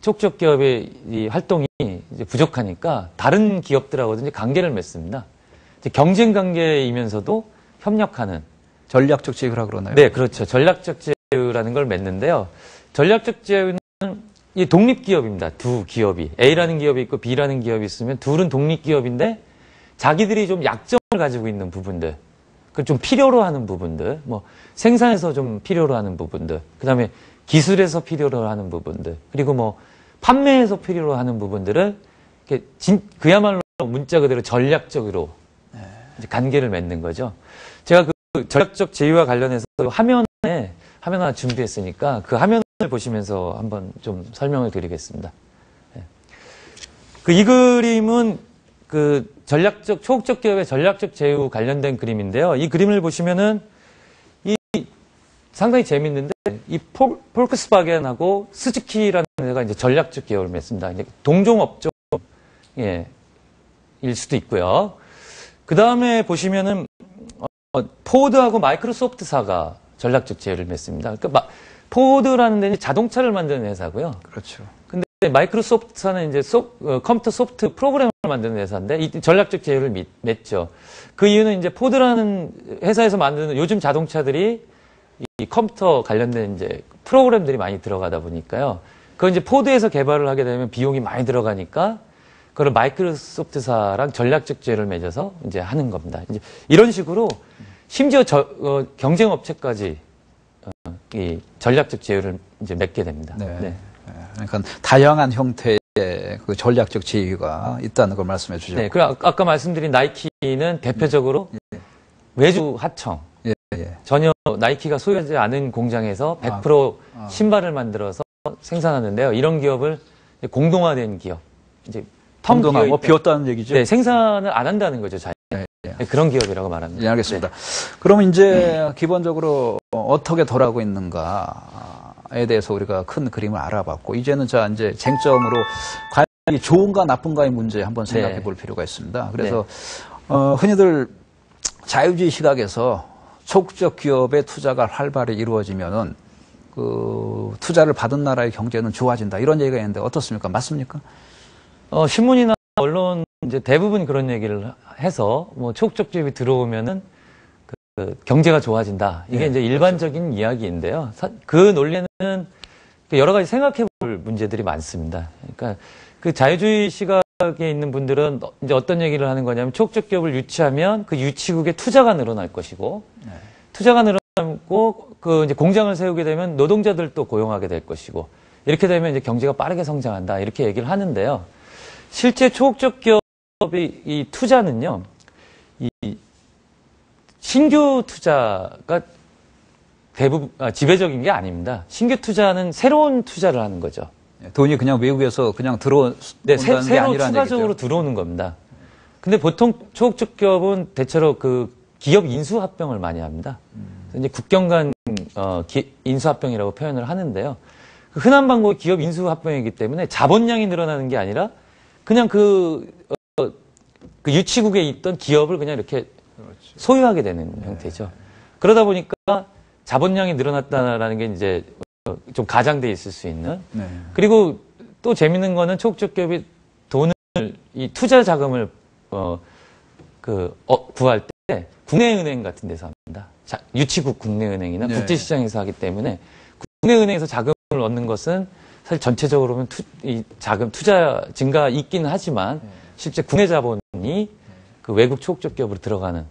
초국적 기업의 이 활동이 이제 부족하니까 다른 기업들하고도 이제 관계를 맺습니다. 이제 경쟁 관계이면서도 협력하는 전략적 제휴라 그러나요? 네, 그렇죠. 전략적 제휴라는 걸 맺는데요. 전략적 제휴는 이 독립기업입니다. 두 기업이. A라는 기업이 있고 B라는 기업이 있으면 둘은 독립기업인데 자기들이 좀 약점을 가지고 있는 부분들, 좀 필요로 하는 부분들, 뭐 생산에서 좀 필요로 하는 부분들, 그 다음에 기술에서 필요로 하는 부분들, 그리고 뭐 판매에서 필요로 하는 부분들을 그야말로 문자 그대로 전략적으로 이제 관계를 맺는 거죠. 제가 그 전략적 제휴와 관련해서 화면 하나 준비했으니까 그 화면을 보시면서 한번 좀 설명을 드리겠습니다. 이 그림은 그 초국적 기업의 전략적 제휴 관련된 그림인데요. 이 그림을 보시면은 상당히 재밌는데 이 폴크스바겐하고 스즈키라는 데가 이제 전략적 계열을 맺습니다. 이제 동종 업종 일 수도 있고요. 그 다음에 보시면은 포드하고 마이크로소프트사가 전략적 제휴를 맺습니다. 그러니까 포드라는 데는 자동차를 만드는 회사고요. 그렇죠. 근데 마이크로소프트사는 이제 컴퓨터 소프트 프로그램을 만드는 회사인데 이 전략적 제휴를 맺죠. 그 이유는 이제 포드라는 회사에서 만드는 요즘 자동차들이 이 컴퓨터 관련된 이제 프로그램들이 많이 들어가다 보니까요. 그건 이제 포드에서 개발을 하게 되면 비용이 많이 들어가니까 그걸 마이크로소프트사랑 전략적 제휴를 맺어서 이제 하는 겁니다. 이제 이런 식으로 심지어 경쟁 업체까지 이 전략적 제휴를 이제 맺게 됩니다. 네. 네. 그러니까 다양한 형태의 그 전략적 제휴가 있다는 걸 말씀해 주셨고. 네. 그리고 아까 말씀드린 나이키는 대표적으로 외주 하청. 전혀 나이키가 소유하지 않은 공장에서 100% 신발을 만들어서 생산하는데요. 이런 기업을 공동화된 기업. 이제 공동화, 뭐 비웠다는 얘기죠? 네, 생산을 안 한다는 거죠. 그런 기업이라고 말합니다. 네, 알겠습니다. 그러면 이제 기본적으로 어떻게 돌아가고 있는가에 대해서 우리가 큰 그림을 알아봤고, 이제는 이제 쟁점으로 과연 이 좋은가 나쁜가의 문제 한번 생각해 볼 필요가 있습니다. 그래서 흔히들 자유주의 시각에서 소극적 기업의 투자가 활발히 이루어지면은 그 투자를 받은 나라의 경제는 좋아진다, 이런 얘기가 있는데 어떻습니까? 맞습니까? 신문이나 언론 이제 대부분 그런 얘기를 해서 뭐 소극적 기업이 들어오면은 그 경제가 좋아진다. 이게 이제 일반적인 이야기인데요. 그 논리는 여러 가지 생각해 볼 문제들이 많습니다. 그러니까 그 자유주의 시각에 있는 분들은 이제 어떤 얘기를 하는 거냐면, 소극적 기업을 유치하면 그 유치국의 투자가 늘어날 것이고, 투자가 늘어나고 그 이제 공장을 세우게 되면 노동자들도 고용하게 될 것이고, 이렇게 되면 이제 경제가 빠르게 성장한다, 이렇게 얘기를 하는데요. 실제 소극적 기업의 이 투자는요, 이 신규 투자가 대부분 지배적인 게 아닙니다. 신규 투자는 새로운 투자를 하는 거죠. 돈이 그냥 외국에서 그냥 들어온다는 게 새로 아니라는 추가적으로 얘기죠. 들어오는 겁니다. 근데 보통 소극적 기업은 대체로 그 기업 인수 합병을 많이 합니다. 이제 국경 간 인수 합병이라고 표현을 하는데요. 그 흔한 방법이 기업 인수 합병이기 때문에 자본량이 늘어나는 게 아니라 그냥 그 유치국에 있던 기업을 그냥 이렇게 소유하게 되는 형태죠. 그러다 보니까 자본량이 늘어났다라는 게 이제 좀 가장돼 있을 수 있는. 그리고 또 재밌는 거는 소극적 기업이 돈을, 이 투자 자금을 구할 때 국내은행 같은 데서 합니다. 유치국 국내은행이나 국제시장에서 하기 때문에 국내은행에서 자금을 얻는 것은 사실 전체적으로 보면 이 자금 투자 증가 있기는 하지만 실제 국내 자본이 그 외국 소극적 기업으로 들어가는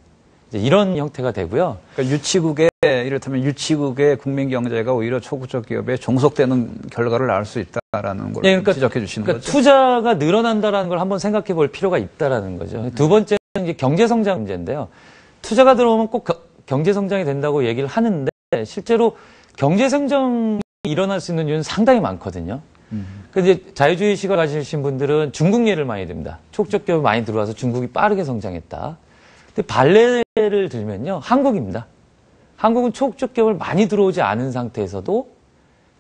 이제 이런 형태가 되고요. 그러니까 이렇다면 유치국의 국민 경제가 오히려 소극적 기업에 종속되는 결과를 낳을 수 있다라는 걸 그러니까, 지적해 주시는 거죠. 투자가 늘어난다라는 걸 한번 생각해 볼 필요가 있다라는 거죠. 두 번째는 이제 경제 성장 문제인데요. 투자가 들어오면 꼭 경제 성장이 된다고 얘기를 하는데 실제로 경제 성장이 일어날 수 있는 이유는 상당히 많거든요. 근데 이제 자유주의 시각 가지신 분들은 중국 예를 많이 듭니다. 소극적 기업이 많이 들어와서 중국이 빠르게 성장했다. 근데 발레를 들면요, 한국입니다. 한국은 소극적 기업을 많이 들어오지 않은 상태에서도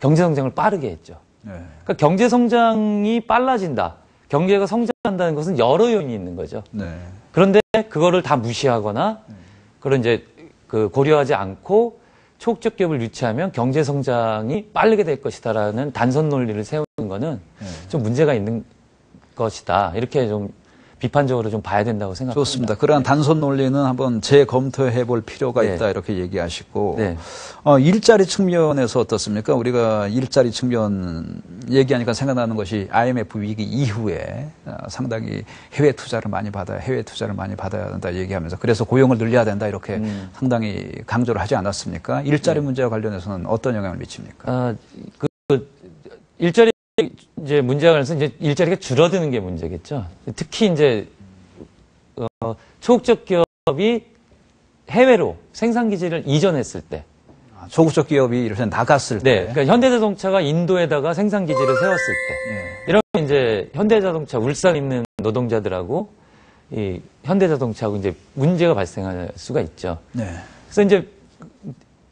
경제 성장을 빠르게 했죠. 그러니까 경제 성장이 빨라진다, 경제가 성장한다는 것은 여러 요인이 있는 거죠. 그런데 그거를 다 무시하거나 그런 이제 그 고려하지 않고 소극적 기업을 유치하면 경제 성장이 빠르게 될 것이다라는 단선 논리를 세우는 거는 좀 문제가 있는 것이다. 이렇게 좀 비판적으로 좀 봐야 된다고 생각합니다. 좋습니다. 그러한 단선 논리는 한번 재검토해 볼 필요가 있다, 이렇게 얘기하시고, 일자리 측면에서 어떻습니까? 우리가 일자리 측면 얘기하니까 생각나는 것이 IMF 위기 이후에 상당히 해외 투자를 많이 받아야 된다 얘기하면서, 그래서 고용을 늘려야 된다, 이렇게 상당히 강조를 하지 않았습니까? 일자리 문제와 관련해서는 어떤 영향을 미칩니까? 일자리 이제 문제가 그래서 이제 일자리가 줄어드는 게 문제겠죠. 특히 이제 소극적 기업이 해외로 생산 기지를 이전했을 때, 소극적 기업이 이렇게 나갔을 때, 그러니까 현대자동차가 인도에다가 생산 기지를 세웠을 때, 이러면 이제 현대자동차 울산에 있는 노동자들하고 이 현대자동차하고 이제 문제가 발생할 수가 있죠. 그래서 이제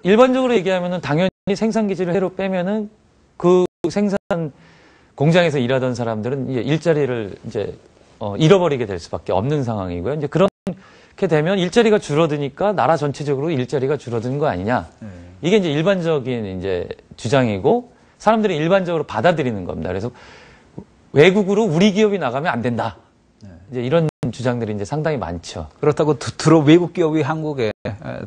일반적으로 얘기하면은 당연히 생산 기지를 해로 빼면은 그 생산 공장에서 일하던 사람들은 이제 일자리를 이제 잃어버리게 될 수밖에 없는 상황이고요. 이제 그렇게 되면 일자리가 줄어드니까 나라 전체적으로 일자리가 줄어드는 거 아니냐? 이게 이제 일반적인 이제 주장이고 사람들이 일반적으로 받아들이는 겁니다. 그래서 외국으로 우리 기업이 나가면 안 된다. 이제 이런 주장들이 이제 상당히 많죠. 그렇다고 외국 기업이 한국에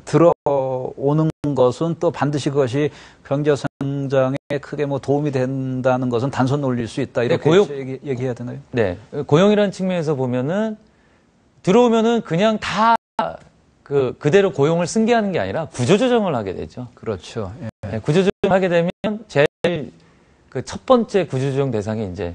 들어오는 것은 또 반드시 그것이 경제 성장에 크게 뭐 도움이 된다는 것은 단선 논리일 수 있다, 이렇게 얘기해야 되나요? 네, 고용이라는 측면에서 보면은 들어오면은 그냥 다 그대로 고용을 승계하는 게 아니라 구조조정을 하게 되죠. 그렇죠. 예. 네, 구조조정을 하게 되면 제일 그 첫 번째 구조조정 대상이 이제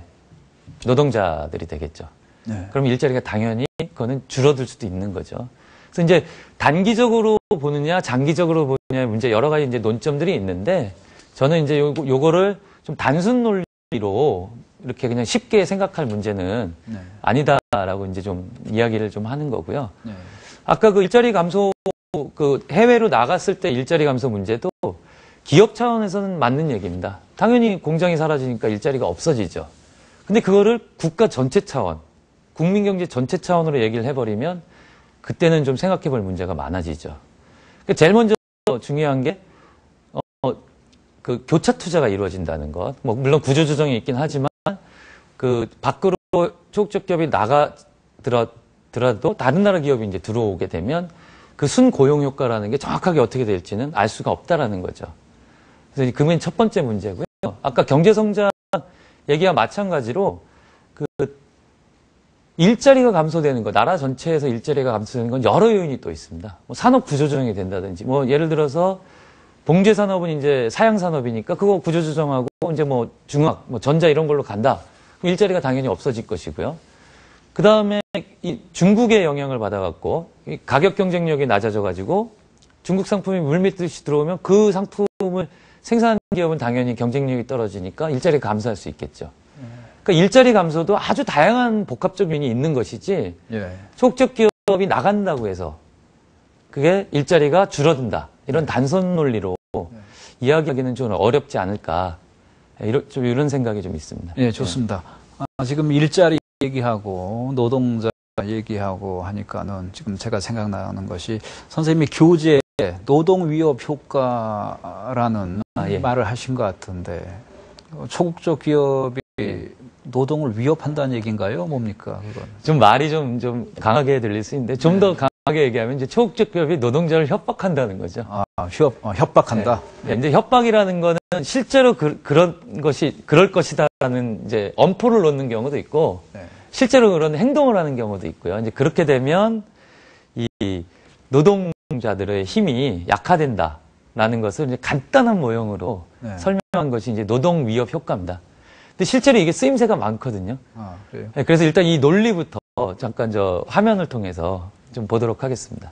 노동자들이 되겠죠. 네. 그럼 일자리가 당연히 그거는 줄어들 수도 있는 거죠. 그래서 이제 단기적으로 보느냐, 장기적으로 보느냐의 문제 여러 가지 이제 논점들이 있는데 저는 이제 요거를 좀 단순 논리로 이렇게 그냥 쉽게 생각할 문제는 네. 아니다라고 이제 좀 이야기를 좀 하는 거고요. 네. 아까 그 일자리 감소, 그 해외로 나갔을 때 일자리 감소 문제도 기업 차원에서는 맞는 얘기입니다. 당연히 공장이 사라지니까 일자리가 없어지죠. 근데 그거를 국가 전체 차원, 국민 경제 전체 차원으로 얘기를 해버리면 그때는 좀 생각해 볼 문제가 많아지죠. 그러니까 제일 먼저 중요한 게, 그 교차 투자가 이루어진다는 것. 뭐, 물론 구조조정이 있긴 하지만, 그 밖으로 초국적 기업이 나가더라도 다른 나라 기업이 이제 들어오게 되면 그 순고용 효과라는 게 정확하게 어떻게 될지는 알 수가 없다라는 거죠. 그래서 그게 첫 번째 문제고요. 아까 경제성장 얘기와 마찬가지로 그 일자리가 감소되는 거, 나라 전체에서 일자리가 감소되는 건 여러 요인이 또 있습니다. 뭐 산업 구조조정이 된다든지, 뭐 예를 들어서 봉제 산업은 이제 사양 산업이니까 그거 구조조정하고 이제 뭐 중화학, 뭐 전자 이런 걸로 간다. 그럼 일자리가 당연히 없어질 것이고요. 그 다음에 이 중국의 영향을 받아갖고 가격 경쟁력이 낮아져가지고 중국 상품이 물밀듯이 들어오면 그 상품을 생산하는 기업은 당연히 경쟁력이 떨어지니까 일자리가 감소할 수 있겠죠. 그러니까 일자리 감소도 아주 다양한 복합적 요인이 있는 것이지 예. 소극적 기업이 나간다고 해서 그게 일자리가 줄어든다. 이런 단선 논리로 이야기하기는 좀 어렵지 않을까. 좀 이런 생각이 좀 있습니다. 예, 좋습니다. 지금 일자리 얘기하고 노동자 얘기하고 하니까는 지금 제가 생각나는 것이 선생님이 교재에 노동 위협 효과라는 예. 말을 하신 것 같은데 초국적 기업이 노동을 위협한다는 얘기인가요? 뭡니까? 그건. 좀 말이 좀 강하게 들릴 수 있는데 좀 더 강하게 얘기하면 이제 초국적 기업이 노동자를 협박한다는 거죠. 협박한다. 네. 이제 협박이라는 거는 실제로 그럴 것이다라는 이제 엄포를 놓는 경우도 있고 네. 실제로 그런 행동을 하는 경우도 있고요. 이제 그렇게 되면 이 노동자들의 힘이 약화된다라는 것을 이제 간단한 모형으로 네. 설명한 것이 이제 노동 위협 효과입니다. 근데 실제로 이게 쓰임새가 많거든요. 그래요? 네, 그래서 일단 이 논리부터 잠깐 저 화면을 통해서 좀 보도록 하겠습니다.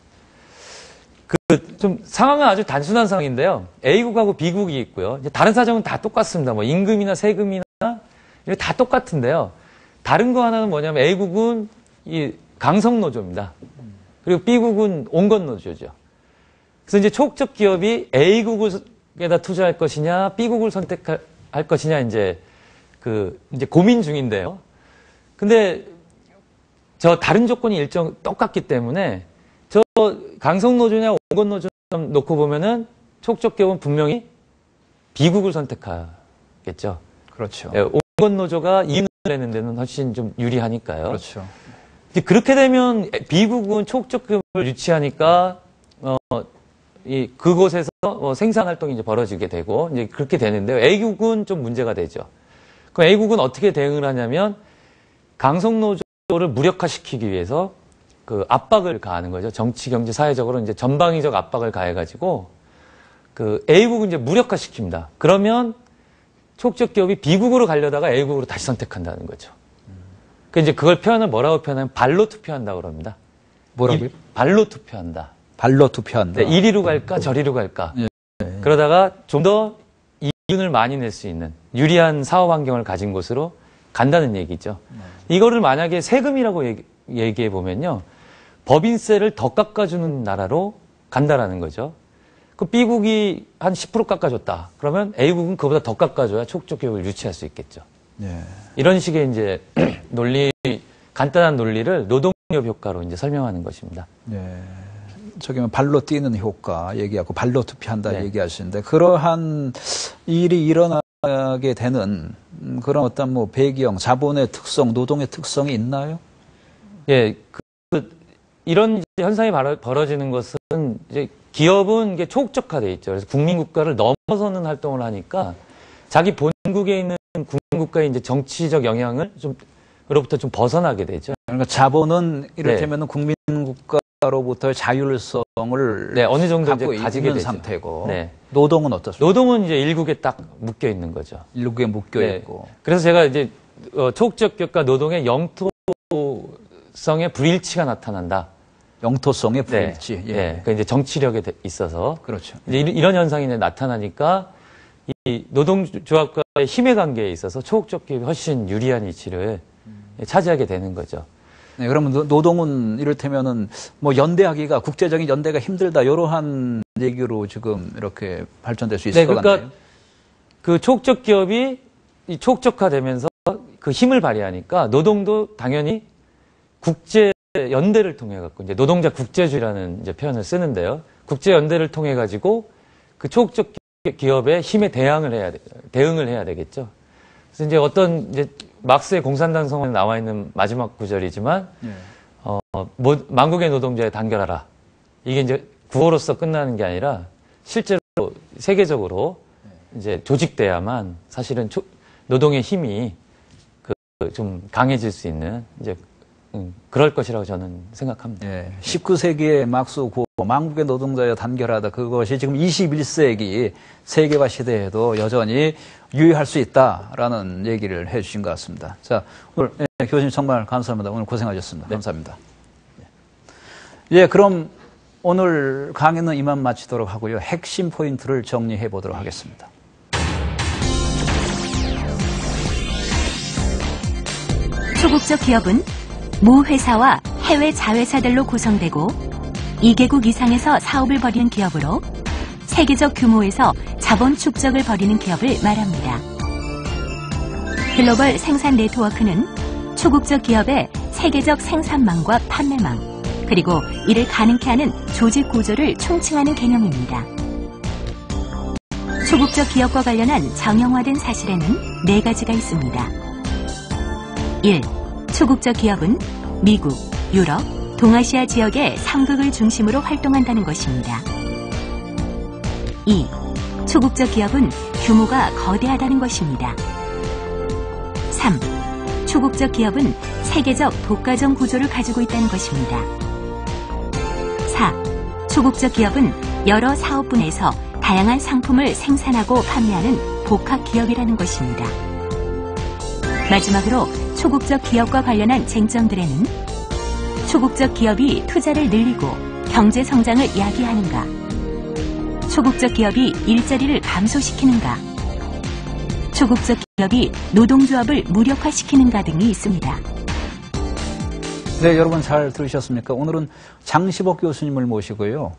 좀 상황은 아주 단순한 상황인데요. A국하고 B국이 있고요. 이제 다른 사정은 다 똑같습니다. 뭐 임금이나 세금이나 이게 다 똑같은데요. 다른 거 하나는 뭐냐면 A국은 이 강성 노조입니다. 그리고 B국은 온건 노조죠. 그래서 이제 초국적 기업이 A국에다 투자할 것이냐, B국을 선택할 것이냐 이제 이제 고민 중인데요. 근데 저 다른 조건이 똑같기 때문에 저 강성노조냐 온건노조 놓고 보면은 초국적 기업은 분명히 B국을 선택하겠죠. 그렇죠. 예, 온건노조가 이윤을 내는 데는 훨씬 좀 유리하니까요. 그렇죠. 이제 그렇게 되면 B국은 초국적 기업을 유치하니까 그곳에서 생산 활동이 이제 벌어지게 되고 이제 그렇게 되는데요. A국은 좀 문제가 되죠. 그럼 A국은 어떻게 대응을 하냐면 강성노조를 무력화시키기 위해서 그 압박을 가하는 거죠. 정치, 경제, 사회적으로 이제 전방위적 압박을 가해가지고 그 A국은 이제 무력화시킵니다. 그러면 초국적 기업이 B국으로 가려다가 A국으로 다시 선택한다는 거죠. 그 이제 그걸 뭐라고 표현하면 발로 투표한다고 그럽니다. 뭐라고요? 발로 투표한다. 발로 투표한다. 네, 이리로 갈까 저리로 갈까. 예. 그러다가 좀 더 이윤을 많이 낼 수 있는 유리한 사업 환경을 가진 곳으로 간다는 얘기죠. 이거를 만약에 세금이라고 얘기해 보면요. 법인세를 더 깎아주는 나라로 간다라는 거죠. 그 B국이 한 10% 깎아줬다. 그러면 A국은 그보다 더 깎아줘야 초국적 기업을 유치할 수 있겠죠. 예. 이런 식의 이제 간단한 논리를 노동력 효과로 이제 설명하는 것입니다. 예. 저기 발로 뛰는 효과 얘기하고 발로 투표한다 네. 얘기하시는데 그러한 일이 일어나게 되는 그런 어떤 뭐 배경, 자본의 특성, 노동의 특성이 있나요? 예, 이런 현상이 벌어지는 것은 이제 기업은 이게 초국적화돼 있죠. 그래서 국민국가를 넘어서는 활동을 하니까 자기 본국에 있는 국민국가의 이제 정치적 영향을 로부터 좀 벗어나게 되죠. 그러니까 자본은 이를테면 네. 국민국가의 국가로부터의 자율성을 네, 어느 정도 갖고 이제 가지게 있는 되죠. 상태고 네. 노동은 어떻습니까? 노동은 이제 일국에 딱 묶여 있는 거죠. 일국에 묶여 네. 있고. 그래서 제가 이제 초국적 기업과 노동의 영토성의 불일치가 나타난다. 영토성의 불일치. 네. 예. 네. 그러니까 이제 정치력에 있어서 그렇죠. 이제 이런 현상이 이제 나타나니까 이 노동조합과의 힘의 관계에 있어서 초국적 기업이 훨씬 유리한 위치를 차지하게 되는 거죠. 네, 그러면 노동은 이를테면은 뭐 연대하기가 국제적인 연대가 힘들다 이러한 얘기로 지금 이렇게 발전될 수 있을 것 그러니까 같네요. 그 초국적 기업이 이 초국적화되면서 그 힘을 발휘하니까 노동도 당연히 국제 연대를 통해 갖고 이제 노동자 국제주의라는 이제 표현을 쓰는데요. 국제 연대를 통해 가지고 그 초국적 기업의 힘에 대응을 해야 되겠죠. 그래서 이제 어떤 이제 막스의 공산당 성원에 나와 있는 마지막 구절이지만 예. 만국의 노동자에 단결하라. 이게 이제 구호로서 끝나는 게 아니라 실제로 세계적으로 이제 조직돼야만 사실은 노동의 힘이 좀 강해질 수 있는 이제 그럴 것이라고 저는 생각합니다. 예, 19세기의 막스 구호 만국의 노동자여 단결하다 그것이 지금 21세기 세계화 시대에도 여전히 유효할 수 있다라는 얘기를 해주신 것 같습니다. 자, 오늘 교수님 정말 감사합니다. 오늘 고생하셨습니다. 네. 감사합니다. 예, 그럼 오늘 강의는 이만 마치도록 하고요. 핵심 포인트를 정리해 보도록 하겠습니다. 초국적 기업은 모 회사와 해외 자회사들로 구성되고 2개국 이상에서 사업을 벌이는 기업으로 세계적 규모에서 자본 축적을 벌이는 기업을 말합니다. 글로벌 생산 네트워크는 초국적 기업의 세계적 생산망과 판매망, 그리고 이를 가능케 하는 조직 구조를 총칭하는 개념입니다. 초국적 기업과 관련한 정형화된 사실에는 4가지가 있습니다. 1. 초국적 기업은 미국, 유럽, 동아시아 지역의 3극을 중심으로 활동한다는 것입니다. 2. 초국적 기업은 규모가 거대하다는 것입니다. 3. 초국적 기업은 세계적 독과점 구조를 가지고 있다는 것입니다. 4. 초국적 기업은 여러 사업분에서 다양한 상품을 생산하고 판매하는 복합 기업이라는 것입니다. 마지막으로 초국적 기업과 관련한 쟁점들에는 초국적 기업이 투자를 늘리고 경제 성장을 야기하는가, 초국적 기업이 일자리를 감소시키는가, 초국적 기업이 노동조합을 무력화시키는가 등이 있습니다. 네, 여러분 잘 들으셨습니까? 오늘은 장시복 교수님을 모시고요.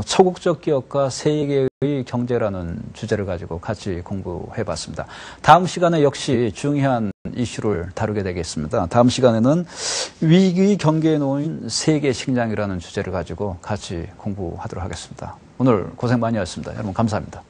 초국적 기업과 세계의 경제라는 주제를 가지고 같이 공부해봤습니다. 다음 시간에 역시 중요한 이슈를 다루게 되겠습니다. 다음 시간에는 위기 경계에 놓인 세계 식량이라는 주제를 가지고 같이 공부하도록 하겠습니다. 오늘 고생 많이 하셨습니다. 여러분 감사합니다.